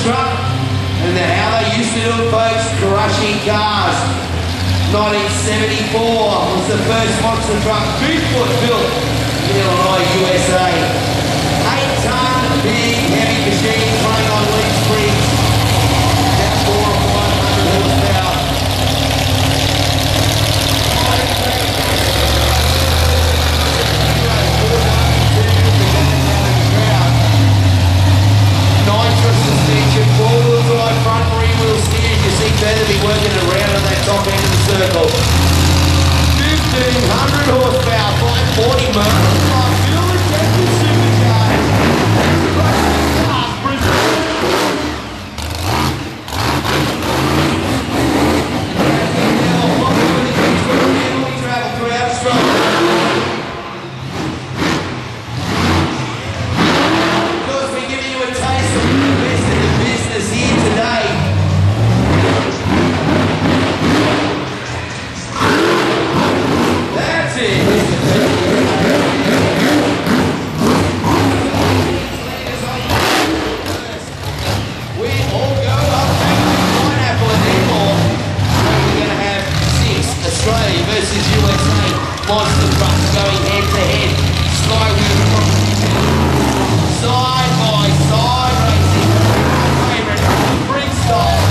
truck, and how they used to do it, folks, crushing cars. 1974 was the first monster truck, 2-foot built in Illinois, USA. 8-ton, big, heavy machine running on leaf springs. About 400 or 500 horsepower. Nitrous suspension, four-wheel drive, front and rear wheel steers. You see Featherby working around on that top end of the circle. 1,500 horsepower, 540 miles. Fuel injected supercharged. Travel throughout Australia. Because we're giving you a taste of the best in the business here today. That's it. We all go up to Pineapple and Airport. So we're going to have 6 Australia versus USA monster trucks going head to head. Skywheel competition. Side by side racing. My favourite freestyle.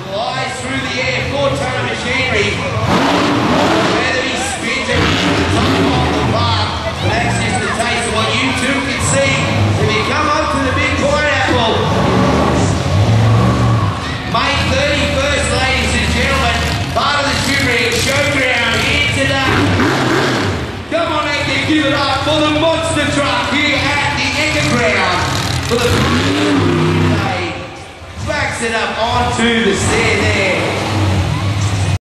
Flies through the air, 4-ton machinery. Featherby spins it top of the park. But that's just a taste of what you two can see if you come up to the big Pineapple. May 31st, ladies and gentlemen, part of the Junior Showground here today. Come on out there, give it up for the monster truck here at the Ecker Ground. For the backs it up onto the stair there.